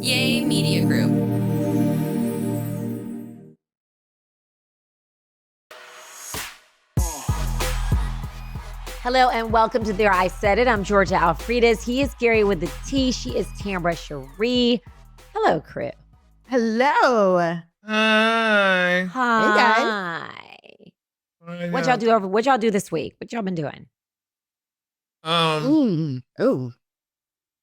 Yay Media Group. Hello and welcome to There I Said It. I'm Georgia Alfredas. He is Gary with the T. She is Tambra Cherie. Hello, crew. Hello. Hi. Hi. Hey, guys. What y'all do this week? What y'all been doing?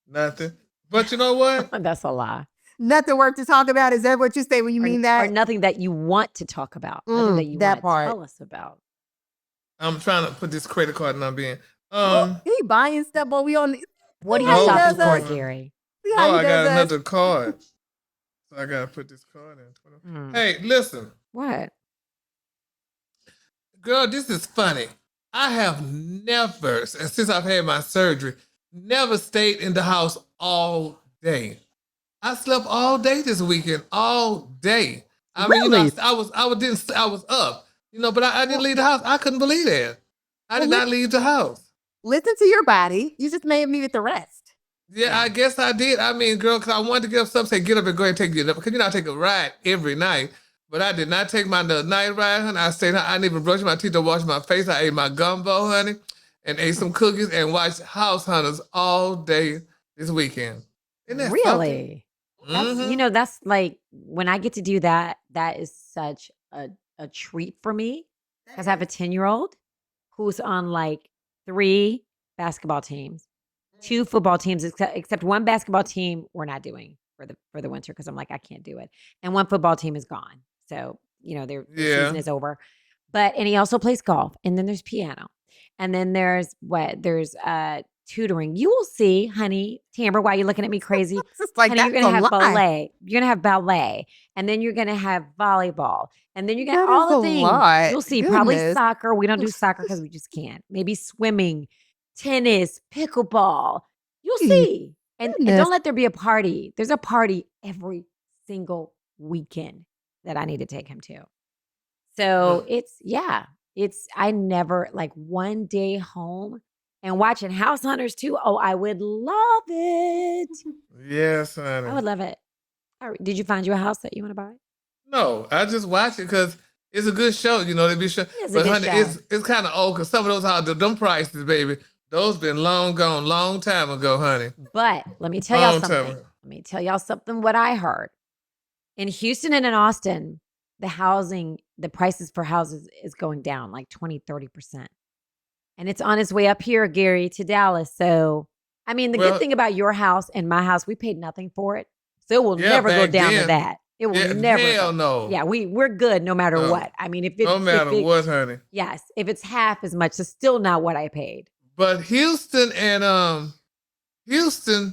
Nothing. But you know what? That's a lie. Nothing worth to talk about. Is that what you say when you mean that? Or nothing that you want to talk about. Nothing that you want to tell us about. I'm trying to put this credit card number in. He buying stuff, but we on. What are you No, shopping that's- for, Gary? Oh, I got another card. So I got to put this card in. Hey, listen. What? Girl, this is funny. I have never, since I've had my surgery, never stayed in the house all day. I slept all day this weekend, all day. I mean, you know, Really? I was up, you know, but I didn't leave the house. I couldn't believe that. I did not leave the house. Listen to your body. You just may have needed the rest. Yeah, I guess I did. I mean, girl, because I wanted to get up, some say, get up and go ahead and take you up. Because, you know, I take a ride every night. But I did not take my night ride, honey. I stayed, I didn't even brush my teeth or wash my face. I ate my gumbo, honey, and ate some cookies and watched House Hunters all day this weekend. Isn't that Really? something? You know, that's like when I get to do that, that is such a treat for me. Because I have a 10-year-old who's on like 3 basketball teams, 2 football teams, except one basketball team we're not doing for the winter because I'm like, I can't do it. And one football team is gone. So, you know, their season is over. And he also plays golf. And then there's piano. And then there's tutoring. You will see, honey, Tambra, why are you looking at me crazy? It's like Honey, you're that's going to a have lie. ballet. You're going to have ballet. And then you're going to have volleyball. And then you're going to That have all is the a things. lot. You'll see probably Goodness. soccer. We don't do soccer because we just can't. Maybe swimming, tennis, pickleball. You'll see. And Goodness. don't let there be a party. There's a party every single weekend that I need to take him to. So I never like one day home and watching House Hunters too. Oh, I would love it. Yes, honey. I would love it. Did you find you a house that you want to buy? No, I just watch it because it's a good show. You know, they be show. It is a But good honey, show. it's kind of old because some of those houses, them prices, baby, those been long gone, long time ago, honey. But let me tell y'all Long time something. ago. Let me tell y'all something what I heard. In Houston and in Austin, the prices for houses is going down like 20, 30%. And it's on its way up here, Gary, to Dallas. So, I mean, the good thing about your house and my house, we paid nothing for it. So it will never go back down to then. that. It will Yeah, never. hell no. Yeah, we're good no matter what. I mean, if it's No matter what, honey. Yes, if it's half as much, it's still not what I paid. But Houston and Houston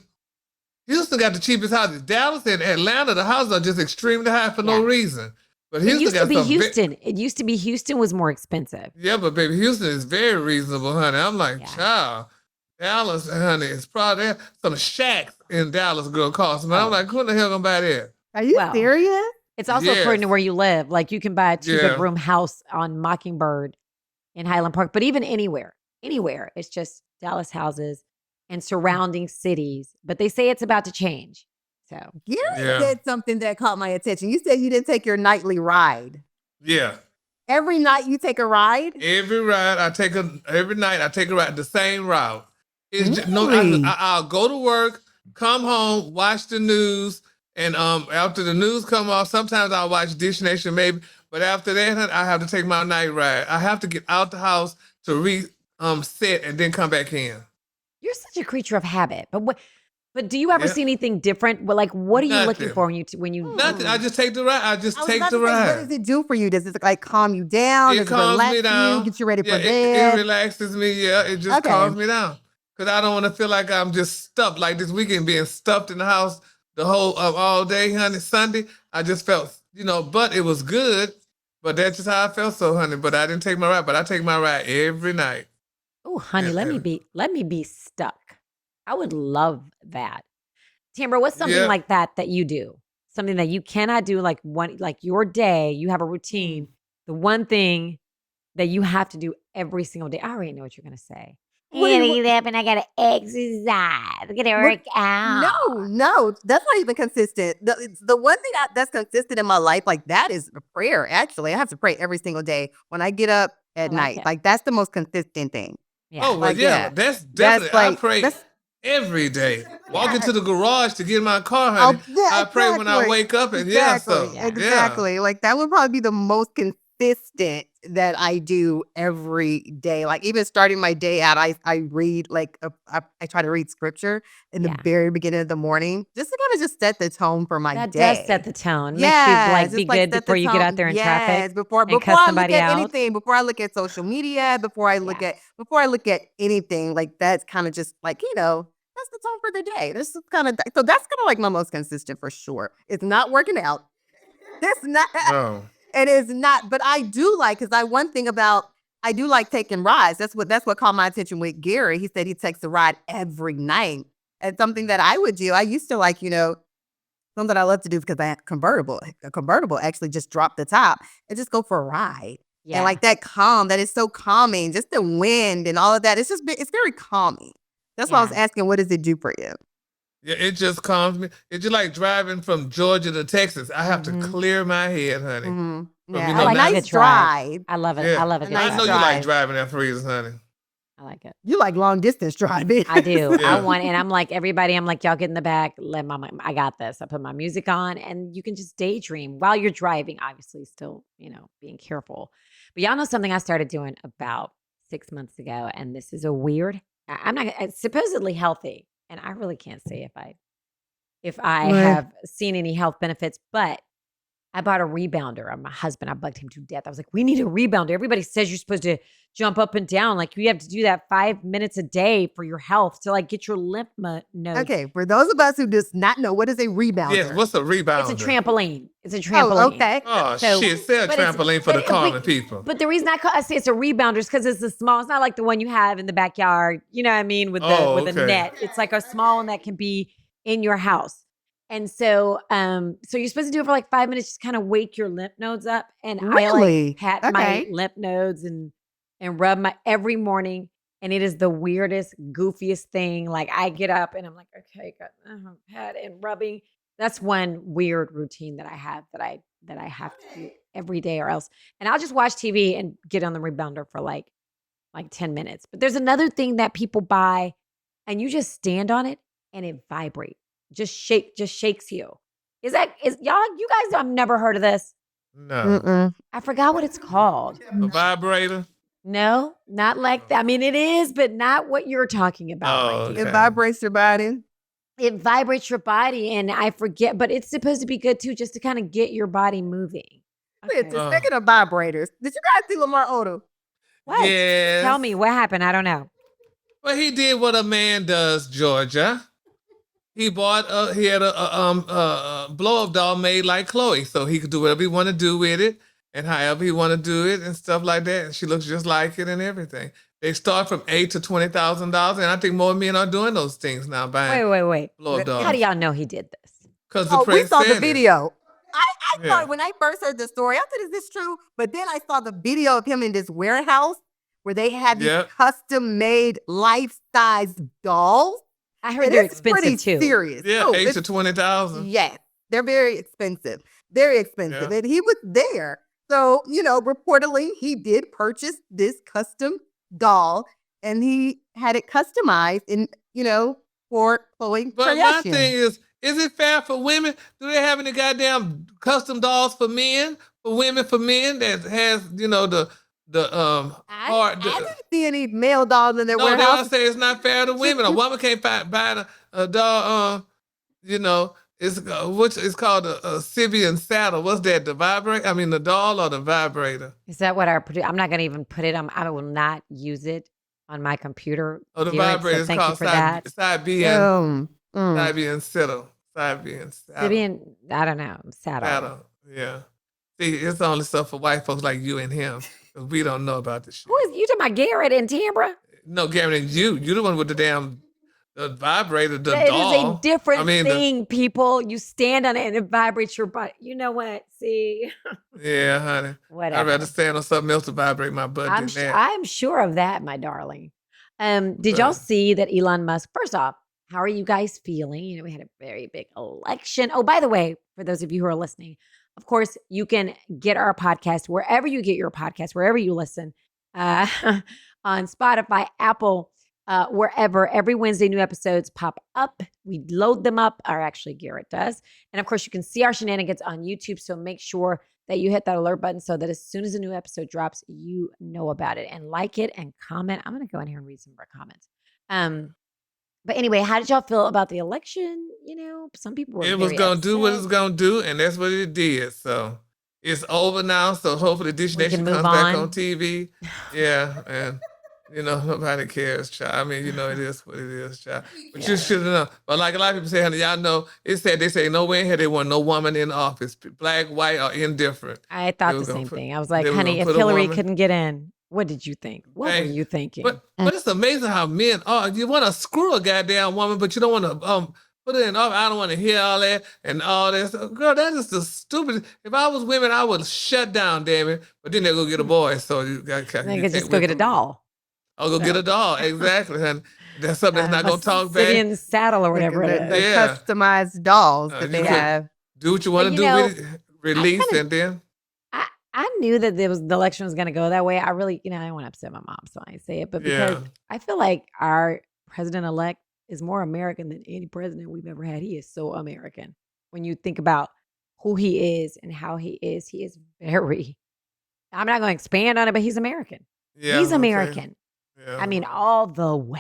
got the cheapest houses. Dallas and Atlanta, the houses are just extremely high for no reason. But Houston It used to got be some Houston. It used to be Houston was more expensive. Yeah, but baby, Houston is very reasonable, honey. I'm like, child. Dallas, honey, it's probably some shacks in Dallas, girl, cost me. I'm like, who the hell gonna buy that? Are you serious? It's also according to where you live. Like you can buy a 2-bedroom house on Mockingbird in Highland Park, but even anywhere, it's just Dallas houses and surrounding cities. But they say it's about to change. So Gary said something that caught my attention. You said you didn't take your nightly ride. Yeah. Every night you take a ride? Every ride every night I take a ride, the same route. It's just, Really? I'll go to work, come home, watch the news, and after the news come off, sometimes I'll watch Dish Nation maybe, but after that, I have to take my night ride. I have to get out the house to reset and then come back in. You're such a creature of habit. But do you ever see anything different? Well, like, what are you looking for when you? Nothing. I just take the ride. I just take the What ride. does it do for you? Does it like calm you down? It Does calms relax me down. you? Get you ready for It bed? relaxes me. Yeah, it just calms me down. Because I don't want to feel like I'm just stuffed. Like this weekend being stuffed in the house the whole all day, honey. Sunday, I just felt, but it was good. But that's just how I felt, so honey. But I didn't take my ride. But I take my ride every night. Oh, honey, let me be stuck. I would love that. Tambra, what's something like that you do? Something that you cannot do, like your day, you have a routine. The one thing that you have to do every single day. I already know what you're going to say. What do gotta you- get up and I gotta exercise. I gotta work out. No, that's not even consistent. The one thing that's consistent in my life, like that, is a prayer. Actually, I have to pray every single day when I get up at I like night. it. Like that's the most consistent thing. Yeah. Oh, well, Like, yeah, yeah. that's That's definitely. I like pray that's every day. Walk Yeah. into the garage to get in my car, Oh, honey. yeah, I pray when I exactly. wake up, and Exactly. Yeah. Exactly. Like that would probably be the most consistent that I do every day. Like even starting my day out, I read like I try to read scripture in the Yeah. very beginning of the morning, just to kind of just set the tone for my That day. does set the tone. Makes you Yeah, like be just like good set the before you get tone. out there in Yes, traffic. before and before cuss I look somebody at out. anything, before I look at social media, before I look Yeah. at anything, like that's kind of just like, that's the tone for the day. This is kind of so that's kind of like my most consistent for sure. It's not working out. That's not No. It is not, but I do like, because one thing about, I do like taking rides. That's what caught my attention with Gary. He said he takes a ride every night. And something that I would do, I used to like, something I love to do because I have a convertible actually just drop the top and just go for a ride. Yeah. And like that is so calming, just the wind and all of that. It's very calming. That's why I was Yeah. asking, what does it do for you? Yeah, it just calms me. It's just like driving from Georgia to Texas. I have to clear my head, honey. Mhm. But, Yeah, you a know, I like a nice good drive. drive. I love it. Yeah. I love a A good nice I know drive. you like drive. driving that for reasons, honey. I like it. You like long distance driving. I do. Yeah. I want, and I'm like everybody. I'm like, y'all get in the back. I got this. I put my music on, and you can just daydream while you're driving. Obviously, still, being careful. But y'all know something I started doing about 6 months ago, and this is a weird. I'm not. It's supposedly healthy, and I really can't say if I Right. have seen any health benefits, but I bought a rebounder on my husband. I bugged him to death. I was like, we need a rebounder. Everybody says you're supposed to jump up and down. Like you have to do that 5 minutes a day for your health to like get your lymph nodes. Okay, for those of us who does not know, what is a rebounder? Yes, what's a rebounder? It's a trampoline. It's a trampoline. Oh, okay. Oh, So- shit. Say a but it's- trampoline for the but- common people. But the reason I say it's a rebounder is because it's a small. It's not like the one you have in the backyard. You know what I mean? With the with a okay. net. It's like a small one that can be in your house. And so, so you're supposed to do it for like 5 minutes, just kind of wake your lymph nodes up. And I Really? like pat my Okay. lymph nodes and rub my every morning. And it is the weirdest, goofiest thing. Like I get up and I'm like, okay, got pat and rubbing. That's one weird routine that I have that I have to do every day or else. And I'll just watch TV and get on the rebounder for like 10 minutes. But there's another thing that people buy and you just stand on it and it vibrates. Just shakes you. Is y'all, you guys, I've never heard of this. No. Mm-mm. I forgot what it's called. A vibrator? No, not like that. I mean, it is, but not what you're talking about. Oh, my dear. It okay. vibrates your body. It vibrates your body, and I forget, but it's supposed to be good too, just to kind of get your body moving. Wait, Okay. speaking of vibrators, did you guys see Lamar Odom? What? Yes. Tell me what happened. I don't know. Well, he did what a man does, Georgia. He had a blow-up doll made like Chloe, so he could do whatever he want to do with it, and however he want to do it, and stuff like that. And she looks just like it and everything. They start from $8,000 to $20,000, and I think more men are doing those things now. Buying Wait. blow-up dolls. How do y'all know he did this? Because the Oh, we press saw the said it. video. I Yeah. thought when I first heard the story, I said, is this true? But then I saw the video of him in this warehouse where they had these Yep. custom-made life-size dolls. I heard And they're it's pretty expensive too. serious. Yeah, No, 8 it's- to 20,000. Yes, they're very expensive. Very expensive. Yeah. And he was there. So, reportedly he did purchase this custom doll and he had it customized for Khloe But Kardashian. my thing is it fair for women? Do they have any goddamn custom dolls for men? For women, for men that has, the hard. I didn't see any male dolls in their No, they all warehouse. say it's not fair to women. A woman can't buy a doll. It's called a Sibian saddle. What's that? The vibrator? I mean, the doll or the vibrator? Is that what I'm not going to even put it on. I will not use it on my computer. Oh, the Dear, so vibrator is thank you called for that. Siberian saddle. Siberian saddle. Sibian, I don't know. Saddle. Saddle. Yeah. See, it's only stuff for white folks like you and him. 'Cause we don't know about this shit. Who is you talking about? Garrett and Tambra? No, Gary, you the one with the damn vibrator, the It doll. is a different I mean, thing, people. You stand on it and it vibrates your butt. You know what? See, Yeah, honey. whatever. I'd rather stand on something else to vibrate my butt than that. I'm sure of that, my darling. Did y'all see that Elon Musk? First off, how are you guys feeling? You know, we had a very big election. Oh, by the way, for those of you who are listening, of course, you can get our podcast wherever you get your podcast, wherever you listen, uh, on Spotify, Apple, wherever. Every Wednesday, new episodes pop up. We load them up, or actually Garrett does. And of course, you can see our shenanigans on YouTube. So make sure that you hit that alert button so that as soon as a new episode drops, you know about it, and like it and comment. I'm going to go in here and read some of our comments. But anyway, how did y'all feel about the election? You know, some people were It was very going to do what upset. it's going to do, and that's what it did. So it's over now. So hopefully Dish We Nation can comes move back on. on TV. Yeah, and nobody cares, child. I mean, it is what it is, child. But you should know. But like a lot of people say, honey, y'all know, they say nowhere in here they want no woman in office, black, white, or indifferent. I thought the same thing. I was like, they were honey, gonna if put a Hillary woman- couldn't get in, what did you think? What were Thank- you thinking? But it's amazing how men are. You want to screw a goddamn woman, but you don't want to put her in office. I don't want to hear all that and all this. Girl, that is the stupid. If I was women, I would shut down, damn it. But then they go get a boy, so you got. They could just go get a doll. Oh, go get a doll, exactly. And that's something that's not gonna talk Sit back. in the saddle or whatever it is. The Yeah. customized dolls Uh, that you they could- have. Do what you want to You do know, with it, release, kinda- and then. I knew that the election was going to go that way. I really, I don't want to upset my mom, so I say it. But because Yeah. I feel like our president-elect is more American than any president we've ever had. He is so American. When you think about who he is and how he is very, I'm not going to expand on it, but he's American. Yeah, He's okay. American. Yeah. I mean, all the way.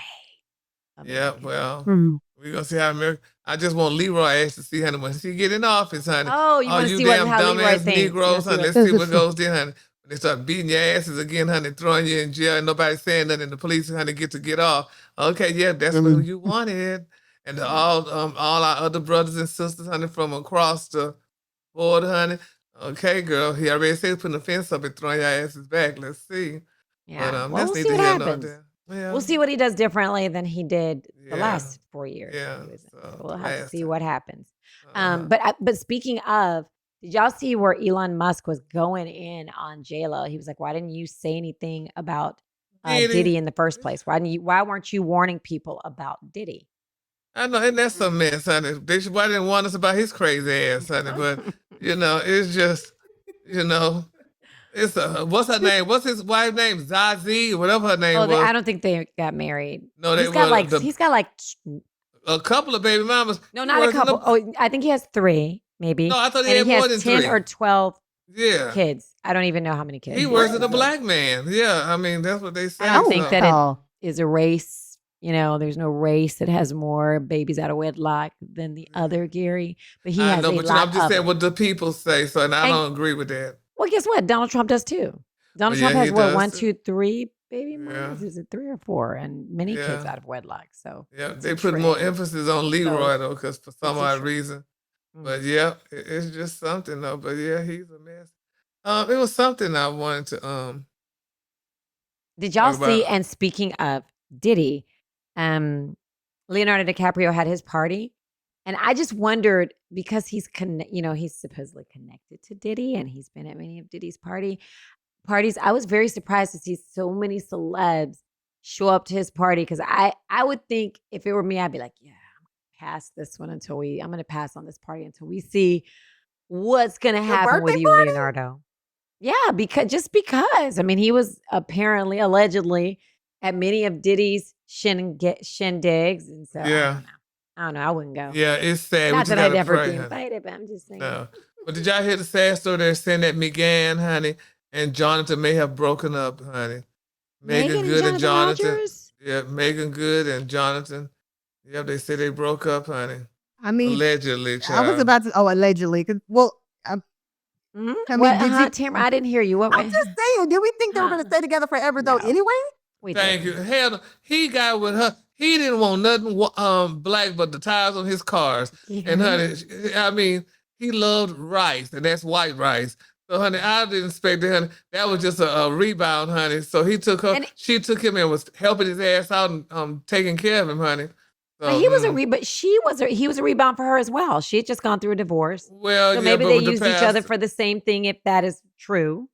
Yeah, American. well, Mhm. we're gonna see how America. I just want Leroy Ash to see, honey, when she get in office, honey. Oh, you want to you see what, damn how Leroy dumbass thinks. You Negroes, wanna honey. see Let's see what goes there, honey. When they start beating your asses again, honey, throwing you in jail, and nobody saying nothing, the police, honey, get off. Okay, yeah, that's what you wanted. And all our other brothers and sisters, honey, from across the border, honey. Okay, girl, he already said putting a fence up and throwing your asses back. Let's see. Yeah. But Well, let's we'll need see to what hear no happens. damn- Yeah. We'll see what he does differently than he did the Yeah. last 4 years. Yeah, He was in. so So we'll have to last see time. what happens. Uh-huh. But speaking of, did y'all see where Elon Musk was going in on J-Lo? He was like, "Why didn't you say anything about Diddy. Diddy in the first place? Why weren't you warning people about Diddy?" I know, and that's a mess, honey. Why didn't warn us about his crazy ass, honey? But it's just, it's what's her name? What's his wife's name? Zazie, whatever her name Oh, was. I don't think they got married. No, they he's got were like the- he's got like a couple of baby mamas. no, He not a works in couple. Oh, I think he has 3, maybe. No, I thought he and had he more has than 10 3. or 12 Yeah, kids. I don't even know how many kids. he works with a black man. Yeah, I mean that's what they say. I don't think so. that it Oh. is a race. There's no race that has more babies out of wedlock than the other, Gary. But he I has know, a but lot I'm just of saying it. what the people say. So, and I don't agree with that. Well, guess what? Donald Trump does too. Donald Well, Trump yeah, has he what, does 1, too. 2, 3 baby Yeah. mamas? Is it 3 or 4? And many kids Yeah. out of wedlock. So Yeah, it's they a put more trend. emphasis on Leroy though, because for some it's a odd trend. reason. Mm. But yeah, it's just something though. But yeah, he's a mess. It was something I wanted to Did y'all talk see? about. And speaking of Diddy, Leonardo DiCaprio had his party, and I just wondered because he's he's supposedly connected to Diddy, and he's been at many of Diddy's parties. I was very surprised to see so many celebs show up to his party because I would think if it were me, I'd be like, yeah, I'm gonna pass this one I'm gonna pass on this party until we see what's gonna happen with birthday you, party? Leonardo. Yeah, because I mean he was apparently allegedly at many of Diddy's shindigs, and so Yeah. I don't know. I wouldn't go. Yeah, it's sad. We Not just that I'd gotta ever pray, be honey. invited, but I'm just saying. No. But did y'all hear the sad story they're saying that Megan, honey, and Jonathan may have broken up, honey? Megan Good and Jonathan Rogers? Yeah, Megan Good and Jonathan. Yeah, they say they broke up, honey. I mean, Allegedly, child. I was about to. Oh, allegedly. Mhm. I mean, What? did you- Tamara, I didn't hear you. What? I'm just saying. Did we think they were going to stay together forever though? No. Anyway. we Thank did. you. Hell, no. He got with her. He didn't want nothing black but the tires on his cars. And honey, I mean, he loved rice, and that's white rice. So honey, I didn't expect that, honey. That was just a rebound, honey. So he took her. And- She took him and was helping his ass out and taking care of him, honey. So, But he was he was a rebound for her as well. She had just gone through a divorce. well, So yeah, maybe but they with the used each other past- for the same thing, if that is true.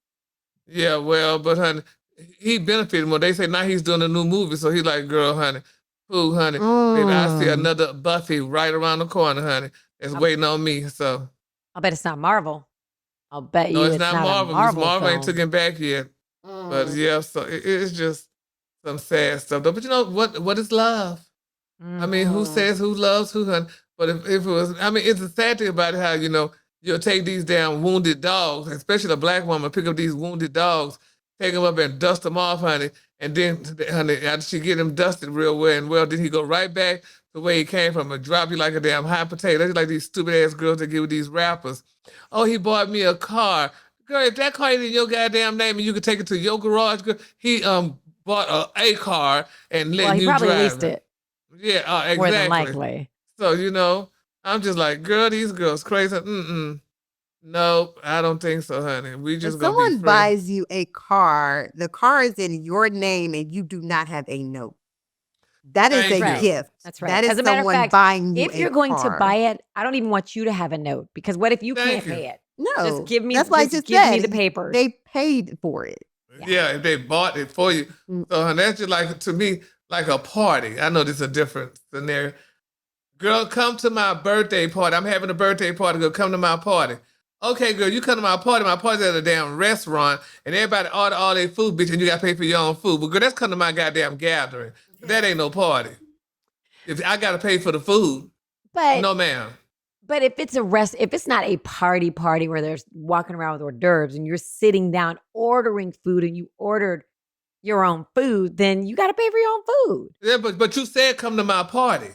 Yeah, well, but honey, he benefited more. They say now he's doing a new movie, so he's like, girl, honey, food, honey, baby, I see another Buffy right around the corner, honey. It's waiting on me. So I'll bet it's not Marvel. I'll bet no, you it's it's not not a Marvel. Miss Marvel Marvel ain't film. took him back yet. But yeah, so it's just some sad stuff though. But you know what is love? I mean, who says who loves who, honey? But if it was, I mean, it's a sad thing about it how, you know, you'll take these damn wounded dogs, especially a black woman, pick up these wounded dogs, take them up and dust them off, honey. And then, honey, after she get them dusted real well, then he go right back to where he came from and drop you like a damn hot potato. That's like these stupid ass girls that give with these rappers. Oh, he bought me a car. Girl, if that car ain't in your goddamn name and you could take it to your garage, girl, he bought a car and let Well, he you probably drive leased it. Yeah, exactly. More than likely. So, you know, I'm just like, girl, these girls crazy. Nope, I don't think so, honey. We just If gonna be someone free. buys you a car, the car is in your name and you do not have a note. That is Thank a you. gift. That's right. That is As a matter of someone fact, buying you if you're going to car. buy it, I don't even want you to have a note because what if you Thank can't you. pay it? No, Just give me. That's why I just just give said me the papers. They paid for it. Yeah, if they bought it for you. So, honey, that's just like, to me, like a party. I know this is a different scenario. Girl, come to my birthday party. I'm having a birthday party. Girl, come to my party. Okay, girl, you come to my party. My party's at a damn restaurant, and everybody order all their food, bitch, and you got to pay for your own food. But girl, that's come to my goddamn gathering. That ain't no party. If I got to pay for the food, but no, ma'am. But if it's if it's not a party where there's walking around with hors d'oeuvres and you're sitting down ordering food and you ordered your own food, then you got to pay for your own food. Yeah, but you said come to my party.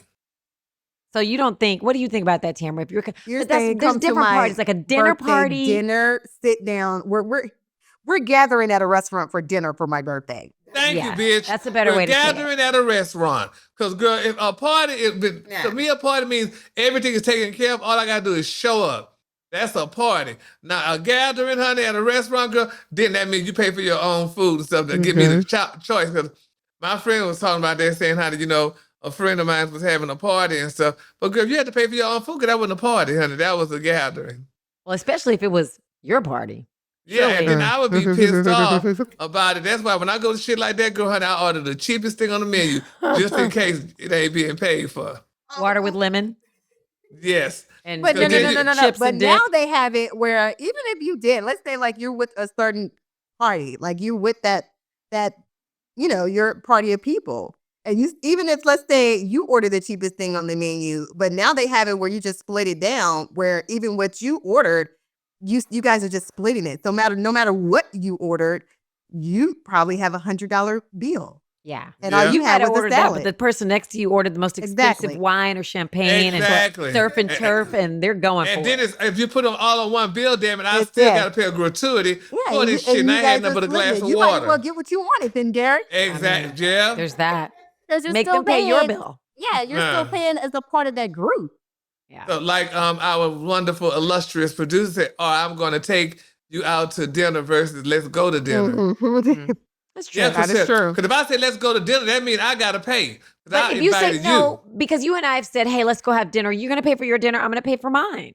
So you don't think? What do you think about that, Tamara? If You're but saying there's come to different my parties, like a dinner birthday party. dinner, sit down. We're gathering at a restaurant for dinner for my birthday. Thank Yeah, you, bitch. that's a better way to say it. We're gathering at a restaurant. Because, girl, if a party, to me, a party means everything is taken care of. All I got to do is show up. That's a party. Now, a gathering, honey, at a restaurant, girl, then that means you pay for your own food and stuff to give me the choice. Because my friend was talking about that, saying how, you know, a friend of mine was having a party and stuff. But, girl, if you had to pay for your own food, 'cause that wasn't a party, honey. That was a gathering. Well, especially if it was your party. Yeah, and then I would be pissed off about it. That's why when I go to shit like that, girl, honey, I order the cheapest thing on the menu just in case it ain't being paid for. Water with lemon. Yes. And But no. chips But and now dip. they have it where even if you did, let's say like you're with a certain party, like you're with that you know, your party of people. And you, even if let's say you order the cheapest thing on the menu, but now they have it where you just split it down, where even what you ordered, you guys are just splitting it. So no matter what you ordered, you probably have $100 bill. Yeah. And all you had was a ordered that, salad. but the person next to you ordered the most expensive Exactly. wine or champagne and surf and turf, and they're going for And it. then if you put them all on one bill, damn it, I still got to pay a gratuity for this shit. And I had nothing but a glass of you water. might as well get what you wanted then, Gary. Exactly, yeah. There's that. Because you're Make still them pay your paying- bill. Yeah, you're Nah. still paying as a part of that group. Yeah. So like our wonderful, illustrious producer said, oh, I'm going to take you out to dinner versus let's go to dinner. That's true. Yeah, That is true. Because if I say let's go to dinner, that means I got to pay. 'Cause But I if you say invited no, because you and I have said, hey, let's go have dinner. You're going to pay for your dinner. I'm going to pay for mine.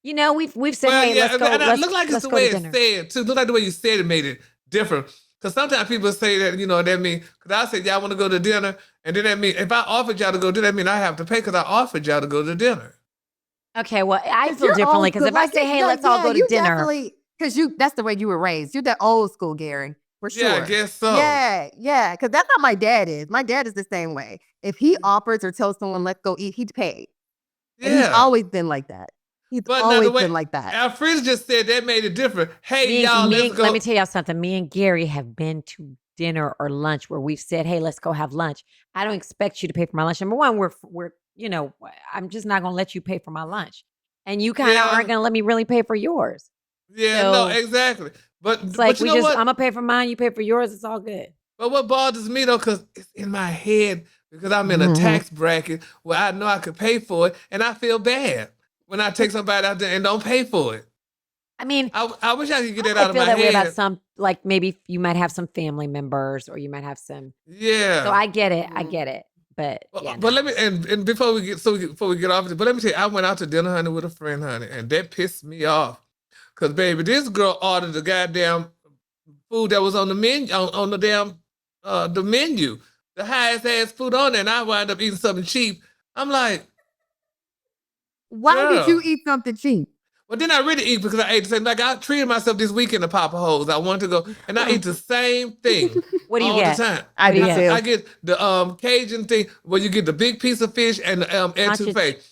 You know, we've said, Well, hey, yeah, let's go. and it Let's, look like it's let's the go way to it's dinner. said, too. Look like the way you said it made it different. Because sometimes people say that, you know, that means, because I said, y'all want to go to dinner, and then that means, if I offered y'all to go to dinner, that means I have to pay because I offered y'all to go to dinner. Okay, well, I feel differently because if I say, hey, let's all go to dinner. Because that's the way you were raised. You're that old school, Gary, for sure. Yeah, I guess so. Yeah, because that's how my dad is. My dad is the same way. If he offers or tells someone, let's go eat, he'd pay. And he's always been like that. He's always been like that. Alfreda just said that made it different. Hey, let's go. Let me tell y'all something. Me and Gary have been to dinner or lunch where we've said, hey, let's go have lunch. I don't expect you to pay for my lunch. Number one, we're you know, I'm just not going to let you pay for my lunch. And you kind of aren't going to let me really pay for yours. Yeah, So, no, exactly. But It's like but you know what? I'm going to pay for mine, you pay for yours. It's all good. But what bothers me though, because it's in my head, because I'm in a tax bracket where I know I could pay for it, and I feel bad when I take somebody out there and don't pay for it. I mean, I wish I could get that I out of feel my that way head. about some, like maybe you might have some family members or you might have some. Yeah. So I get it. I get it. But yeah. But let me and before we get off of it, but let me tell you, I went out to dinner, honey, with a friend, honey, and that pissed me off. Cause baby, this girl ordered the goddamn food that was on the menu on the damn the menu, the highest ass food on there, and I wind up eating something cheap. I'm like, Why did you girl. eat something cheap? Well, then I really eat because I ate the same. Like I treated myself this weekend to Papa Holes. I wanted to go, and I eat the same thing What do you all get? the time. I What do do you too. get? I get the Cajun thing where you get the big piece of fish and the etouffee.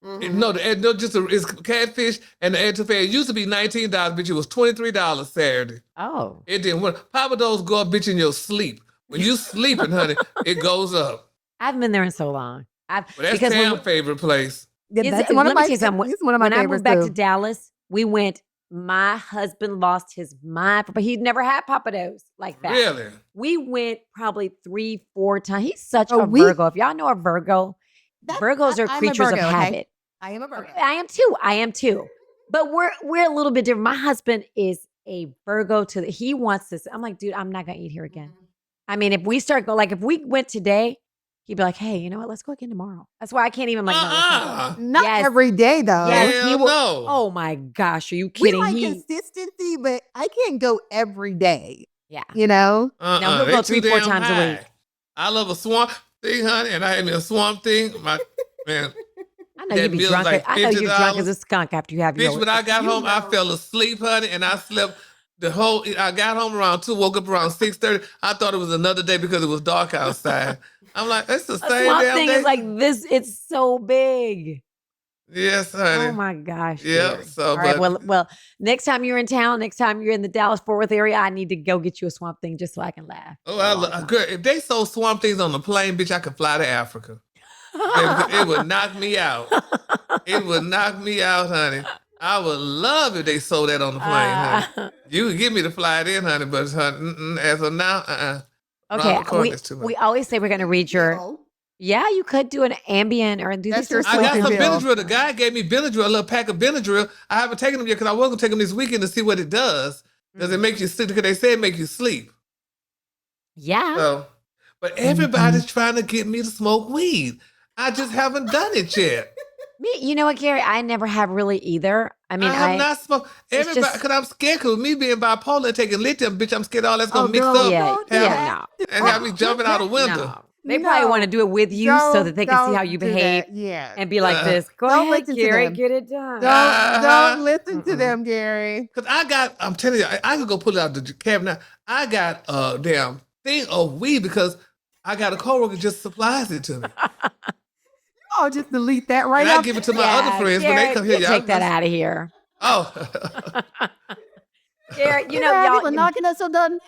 No, it's catfish and the etouffee. It used to be $19, bitch. It was $23 Saturday. Oh. It didn't work. Papa Do's go up, bitch, in your sleep. When you sleeping, honey, it goes up. I haven't been there in so long. But that's because when Tam's favorite place. Yeah, Is that's it- one let of me my tell you something. it's one of my When I favorites moved back too. to Dallas, we went. My husband lost his mind, but he'd never had Papa Do's like that. Really? We went probably 3-4 times. He's such A a week? Virgo. If y'all know a Virgo, Virgos are I'm a creatures Virgo, of okay? habit. I am a Virgo. I am too. I am too. But we're a little bit different. My husband is a Virgo he wants this. I'm like, dude, I'm not gonna eat here again. I mean, if we start going, like if we went today, he'd be like, hey, you know what? Let's go again tomorrow. That's why I can't even like, no, let's not go. Not Yes. every day though. Yes, Hell he will. no. Oh my gosh, are you We kidding? like He, consistency, but I can't go every day. yeah. You know? No, he'll They go too 3-4 damn times a high. week. I love a swamp thing, honey, and I had me a swamp thing. My man, I know that you be meal's drunk. like I know you're drunk as $50. a skunk after you have Bitch, your. when I got You home, I know. fell asleep, honey, and I slept I got home around 2, woke up around 6:30. I thought it was another day because it was dark outside. I'm like, it's the A same swamp damn thing day. is like this. It's so big. Yes, honey. Oh my gosh. Yeah, Gary. so, All right. but- Well, next time you're in town, next time you're in the Dallas-Fort Worth area, I need to go get you a swamp thing just so I can laugh. Oh, girl, if they sold swamp things on the plane, bitch, I could fly to Africa. It would knock me out. It would knock me out, honey. I would love if they sold that on the plane, honey. You could give me the flight in, honey, but honey, as of now, Okay, Ron McCormick is too much. we always say we're going to read your. Bill. Yeah, you could do an ambient or do That's this. your I got some Sleeping pill. Benadryl. The guy gave me Benadryl, a little pack of Benadryl. I haven't taken them yet because I was going to take them this weekend to see what it does. Does it make you sleep? Because they say it make you sleep. Yeah. So, but everybody's trying to get me to smoke weed. I just haven't done it yet. Me, you know what, Gary? I never have really either. I mean, I have not smoked. it's Everybody, just- because I'm scared. Because me being bipolar and taking lithium, bitch, I'm scared all that's gonna Oh, mix girl, up yeah, don't do have- yeah, no. and have me jumping out a window. No. They probably want to do it with you so that they can see how you Don't do behave that. Yeah. and be like this. Go Don't ahead, listen to Gary, them. get it done. Don't listen to Mm-mm. them, Gary. Because I'm telling you, I could go pull it out the cabinet. I got a damn thing of weed because I got a coworker just supplies it to me. Oh, just delete that right And I up. give it to my other friends when they come here. Take that out of here. Oh. Gary, you know, Yeah, y'all. people knocking us so done.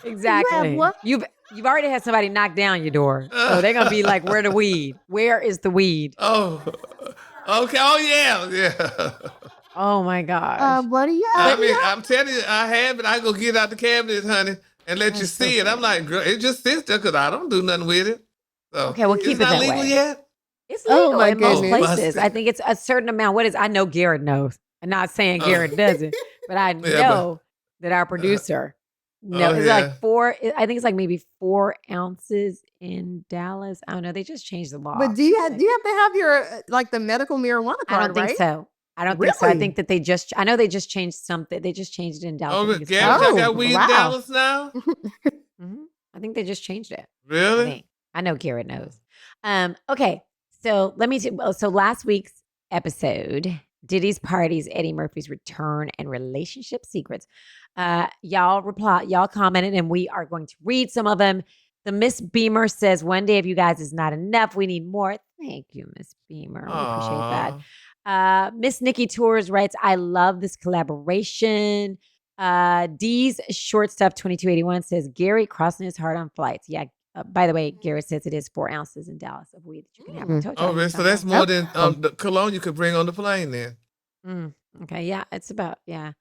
Exactly. what? You've already had somebody knock down your door. So they're gonna be like, where the weed? Where is the weed? Oh. Okay. Oh, yeah. Oh my gosh. What do you I have? mean, I'm telling you, I have it. I go get it out the cabinet, honey, and let you That's so see it. I'm like, girl, it just sits there because I don't do nothing with it. So, Okay, well, keep it's it not that legal way. yet. It's Oh, legal my in most goodness. places. I think it's a certain amount. What is? I know Garrett knows. I'm not saying Oh. Garrett doesn't, but I know that our producer. No, Oh, it's yeah. like 4. I think it's like maybe 4 ounces in Dallas. I don't know. They just changed the law. But do you have to have your like the medical marijuana card? I don't think right? so. I don't think so. I Really? think that they just. I know they just changed something. They just changed it in Dallas. Oh, I think it's Gary, y'all got Oh, weed in wow. Dallas now? Mhm. I think they just changed it. I Really? think. I know Garrett knows. Okay, so let me. So last week's episode, Diddy's parties, Eddie Murphy's return, and relationship secrets. Y'all commented, and we are going to read some of them. The Miss Beamer says, "One day of you guys is not enough. We need more." Thank you, Miss Beamer. We appreciate that. Aw. Miss Nikki Tours writes, "I love this collaboration." D's short stuff 2281 says, "Gary crossing his heart on flights." Yeah. By the way, Gary says it is 4 ounces in Dallas of weed that you can have. I told you. Oh, man, so that's more than the cologne you could bring on the plane then. Okay. Yeah. It's about, yeah.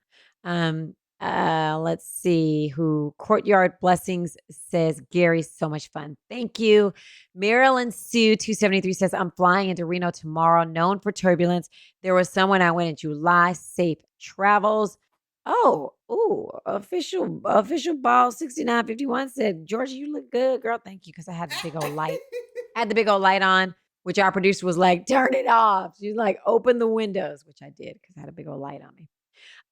Let's see who Courtyard Blessings says, "Gary, so much fun. Thank you." Marilyn Sue 273 says, "I'm flying into Reno tomorrow, known for turbulence. There was someone I went in July. Safe travels." Official ball 6951 said, "Georgia, you look good, girl. Thank you." Because I had the big old light. I had the big old light on, which our producer was like, "Turn it off." She's like, "Open the windows," which I did because I had a big old light on me.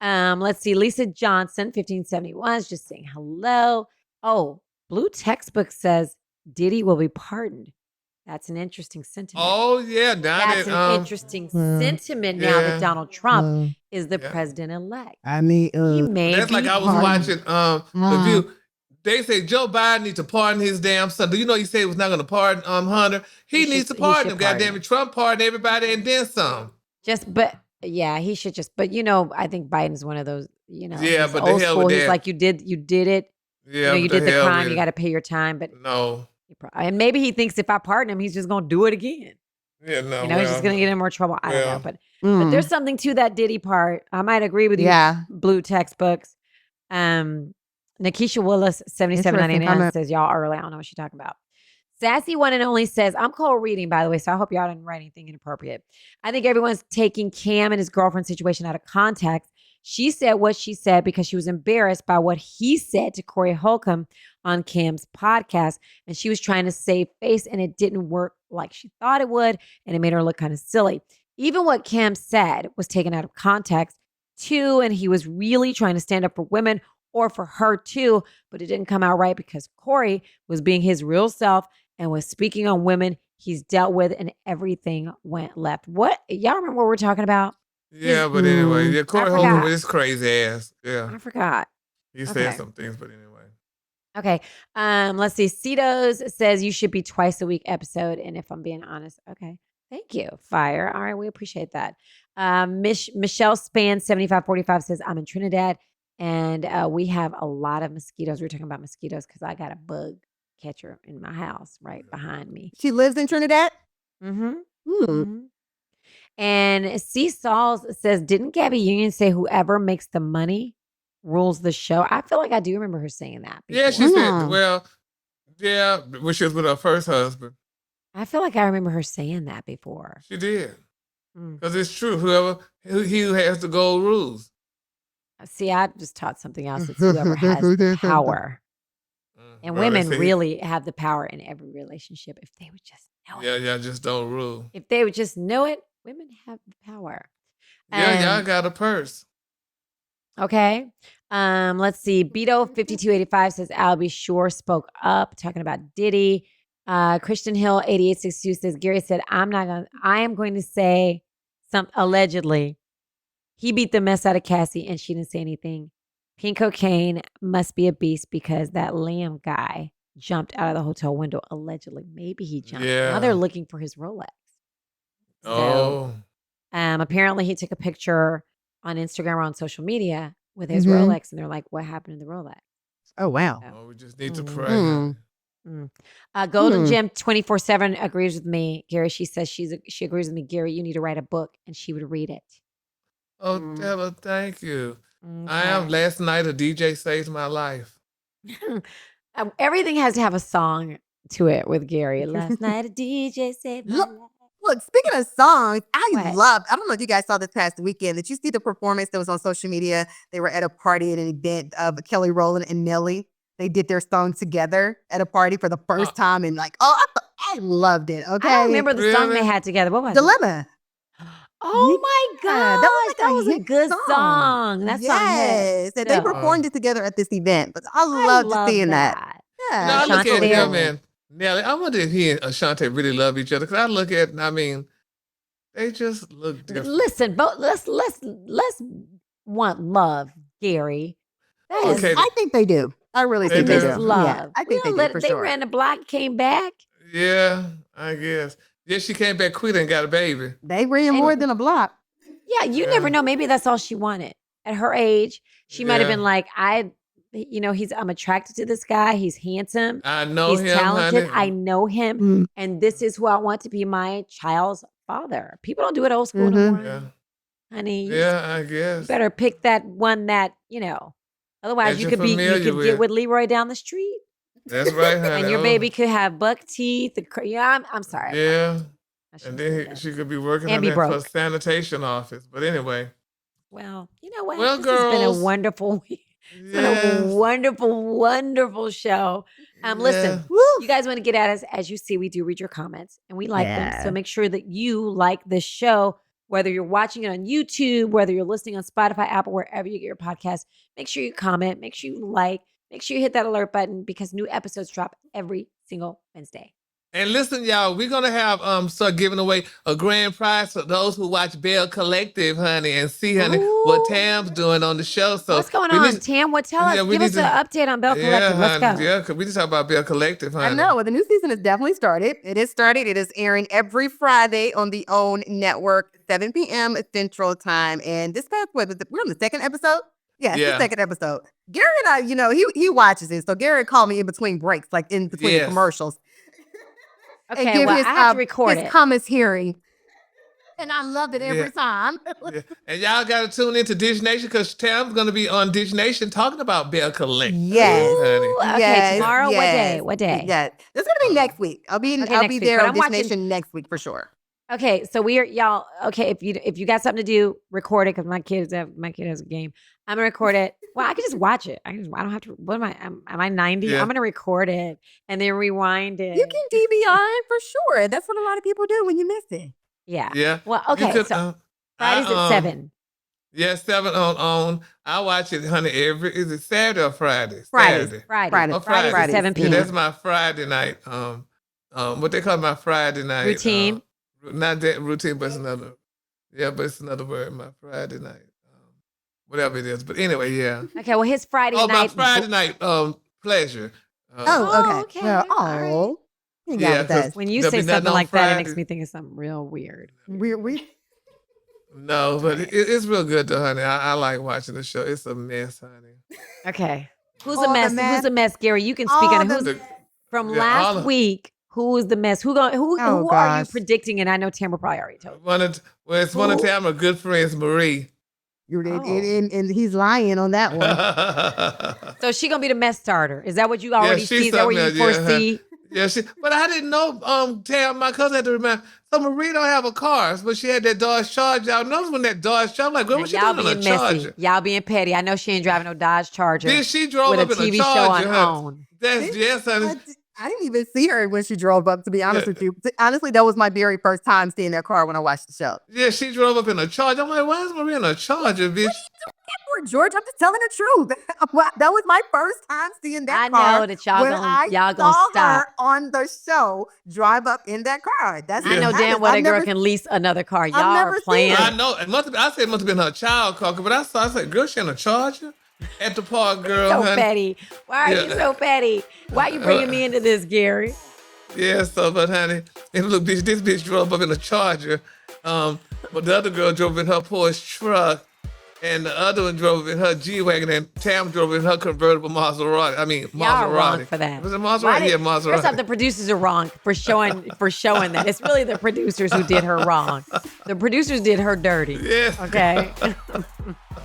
Let's see. Lisa Johnson, 1571, is just saying hello. Oh, Blue Textbook says Diddy will be pardoned. That's an interesting sentiment. Oh yeah, now That's that an interesting sentiment now that Donald Trump is the president-elect. I mean, He may that's like be I was pardoned. watching The View. They say Joe Biden needs to pardon his damn son. Do you know he said he was not going to pardon Hunter? He needs to pardon him. Goddamn it, Trump pardoned everybody and then some. Yeah, he should just. But I think Biden's one of those. Yeah, he's but the old hell school. with He's that. like, you did it. Yeah, You but did the hell crime. with You it. got to pay your time. But No. and maybe he thinks if I pardon him, he's just gonna do it again. Yeah, no. He's just gonna get in more trouble. I don't know, well. but there's something to that Diddy part. I might agree with you. Yeah. Blue Textbooks. Nikisha Willis, 7799 says y'all early. I don't know what she's talking about. Sassy One and Only says, I'm cold reading, by the way, so I hope y'all didn't write anything inappropriate. I think everyone's taking Cam and his girlfriend situation out of context. She said what she said because she was embarrassed by what he said to Corey Holcomb on Cam's podcast. And she was trying to save face and it didn't work like she thought it would. And it made her look kind of silly. Even what Cam said was taken out of context too. And he was really trying to stand up for women or for her too. But it didn't come out right because Corey was being his real self and was speaking on women he's dealt with and everything went left. What? Y'all remember what we're talking about? Yeah, but anyway, yeah, Corey Holcomb with his crazy ass. Yeah. I forgot. He said some things, but anyway. Okay. Let's see. Cetos says you should be twice a week episode. And if I'm being honest, okay. Thank you. Fire. All right. We appreciate that. Michelle Span 7545 says I'm in Trinidad and we have a lot of mosquitoes. We're talking about mosquitoes because I got a bug catcher in my house right behind me. She lives in Trinidad? Mm-hmm. And C. Sauls says, didn't Gabby Union say whoever makes the money rules the show? I feel like I do remember her saying that before. Yeah, she said, when she was with her first husband. I feel like I remember her saying that before. She did. Because it's true. He who has the gold rules. See, I just taught something else. It's whoever has power. And women really have the power in every relationship if they would just know it. Yeah, just don't rule. If they would just know it, women have the power. Yeah, y'all got a purse. Okay. Let's see. Beto 5285 says Albie Shore spoke up, talking about Diddy. Christian Hill 8862 says Gary said, I am going to say allegedly. He beat the mess out of Cassie and she didn't say anything. Pink cocaine must be a beast because that Liam guy jumped out of the hotel window allegedly. Maybe he jumped. Yeah. Now they're looking for his Rolex. So, apparently he took a picture on Instagram or on social media with his Rolex, and they're like, "What happened to the Rolex?" Oh wow! We just need to pray. Golden Gem 24/7 agrees with me, Gary. She says she agrees with me, Gary. You need to write a book, and she would read it. Oh, Della, thank you. Okay. I am. Last night, a DJ saved my life. Everything has to have a song to it with Gary. Last night, a DJ saved my life. Look, speaking of songs, I don't know if you guys saw this past weekend. Did you see the performance that was on social media? They were at a party at an event of Kelly Rowland and Nelly. They did their song together at a party for the first time. And I loved it. Okay. I don't remember the song they had together. What was Dilemma. Oh my God. That was a good song. That song. Yes. And they performed it together at this event. But I loved seeing that. Yeah. Now, I look at him and Nelly. I wonder if he and Ashante really love each other. Because I look at, they just look different. Listen, but let's want love, Gary. I think they do. I really think they do. Love. Yeah, I think they do for sure. They ran the block, came back. Yeah, I guess. Yeah, she came back quick and got a baby. They ran more than a block. Yeah, you never know. Maybe that's all she wanted. At her age, she might have been like, I'm attracted to this guy. He's handsome. I know him. He's talented. Honey. I know him. And this is who I want to be my child's father. People don't do it old school no more. Yeah. Honey. Yeah, I guess. You better pick that one that, otherwise you could get with Leroy down the street. That's right, honey. And your baby could have buck teeth. I'm sorry. Yeah. And then she could be working on that for sanitation office. But anyway. Well, you know what? Well, this girls. has been a wonderful week. It's been a wonderful, wonderful show. Listen, you guys want to get at us. As you see, we do read your comments and we like them. So make sure that you like this show Whether you're watching it on YouTube, whether you're listening on Spotify, Apple, wherever you get your podcast, make sure you comment, make sure you like, make sure you hit that alert button because new episodes drop every single Wednesday. And listen, y'all, we're gonna have start giving away a grand prize for those who watch Bell Collective, honey, and see, honey, what Tam's doing on the show. So what's going on, Tam? Tell us. Give us an update on Bell Collective. Let's go. Yeah, because we just talk about Bell Collective, honey. I know. Well, the new season has definitely started. It is started. It is airing every Friday on the OWN network, 7 p.m. Central Time. And this past we're on the second episode. Yeah, it's the second episode. Gary and I, he watches it. So Gary called me in between breaks, like in between commercials. Okay, well, I have to record his commentary. And I love it every time. And y'all got to tune into Dish Nation because Tam's going to be on Dish Nation talking about Bell Collective. Yes. Ooh, okay, tomorrow? Yes. What day? Yes. It's going to be next week. I'll be there on Dish Nation next week for sure. Okay, so y'all. Okay, if you got something to do, record it because my kid has a game. I'm gonna record it. Well, I can just watch it. I don't have to. What am I? Am I 90? Yeah. I'm gonna record it and then rewind it. You can DVR for sure. That's what a lot of people do when you miss it. Yeah. Yeah. Well, okay. So Fridays at 7. Yeah, 7 on. I watch it, honey. Is it Saturday or Friday? Friday. Oh, Friday. At 7 p.m. Yeah, that's my Friday night. What they call my Friday night routine. Not that routine, but it's another. Yeah, but it's another word. My Friday night. Whatever it is. But anyway, yeah. Okay, well, his Friday night. My Friday night Okay. pleasure. Okay. Well, when you say something like that, it makes me think of something real weird. No, but it's real good though, honey. I like watching the show. It's a mess, honey. Okay. Who's a mess? Who's a mess, Gary? You can speak on it. From last week. Who is the mess? Who are you predicting? And I know Tamara probably already told you. It's one of Tamara's good friends, Marie. And he's lying on that one. So she gonna be the mess starter. Is that what you already see? Is that what you foresee? Yeah, but I didn't know. Tam, my cousin had to remember. So Marie don't have a car, but she had that Dodge Charger. I noticed when that Dodge Charger, I'm like, girl, what she doing in a Charger? Y'all being petty. I know she ain't driving no Dodge Charger. Then she drove with up a in TV a Charger. show on OWN. Yes, honey. I didn't even see her when she drove up, to be honest with you. Honestly, that was my very first time seeing that car when I watched the show. Yeah, she drove up in a Charger. I'm like, why is Marie in a Charger, bitch? George, I'm just telling the truth. That was my first time seeing that car. I know that y'all gonna stop her on the show drive up in that car. I know damn well that girl can lease another car. Y'all are playing. I know. I said it must have been her child car, but I said, girl, she in a Charger at the park, girl. So petty. Why are you so petty? Why are you bringing me into this, Gary? Yeah, but honey, and look, bitch, this bitch drove up in a Charger. But the other girl drove in her Porsche truck. And the other one drove in her G-Wagon, and Tam drove in her convertible Maserati. Y'all are wrong for that. Was it Maserati? Yeah, Maserati. First off, the producers are wrong for showing that. It's really the producers who did her wrong. The producers did her dirty. Yeah. Okay.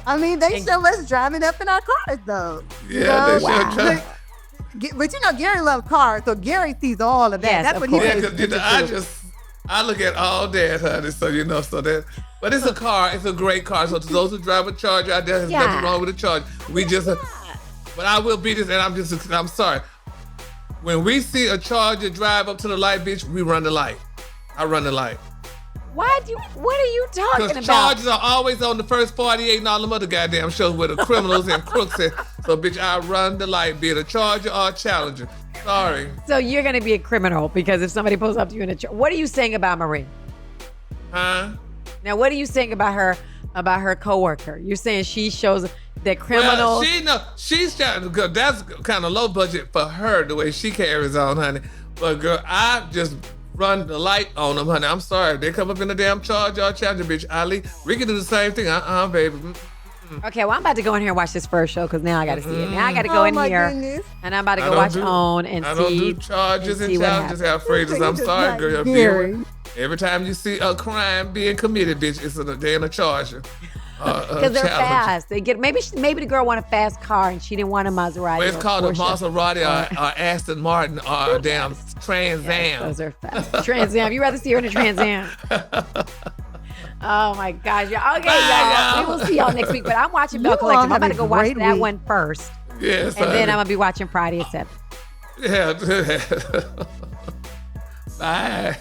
I mean, they show us driving up in our cars, though. Yeah, they show. But Gary loves cars, so Gary sees all of that. Yes, that's what he course. I look at all that, honey. So but it's a car. It's a great car. So to those who drive a Charger out there, there's nothing wrong with a Charger. But I will be this, and I'm sorry. When we see a Charger drive up to the light, bitch, we run the light. I run the light. What are you talking about? Because Chargers are always on the first 48 and all them other goddamn shows where the criminals and crooks at. So, bitch, I run the light, be it a Charger or a Challenger. Sorry. So you're going to be a criminal because if somebody pulls up to you in a Charger. What are you saying about Marie? Huh? Now, what are you saying about her coworker? You're saying she shows that criminals. Well, she's trying to. That's kind of low budget for her the way she carries on, honey. But girl, I just run the light on them, honey. I'm sorry, if they come up in a damn Charger or Challenger, bitch. We can do the same thing. Baby. Okay, well, I'm about to go in here and watch this first show because now I got to see it. Now I got to go in here and I'm about to go watch OWN and see. I don't do Chargers and Challengers have phrases. I'm sorry, girl. Every time you see a crime being committed, bitch, it's they're in a Charger. Because they're fast. They get maybe the girl want a fast car and she didn't want a Maserati. Well, it's called a Maserati or Aston Martin or a damn Trans Am. Yes, those are fast. Trans Am. You rather see her in a Trans Am? Oh my gosh. Okay, y'all. We will see y'all next week. But I'm watching Bell Collective. I'm about to go watch that one first. Yes. And then I'm gonna be watching Friday at 7. Yeah. Bye.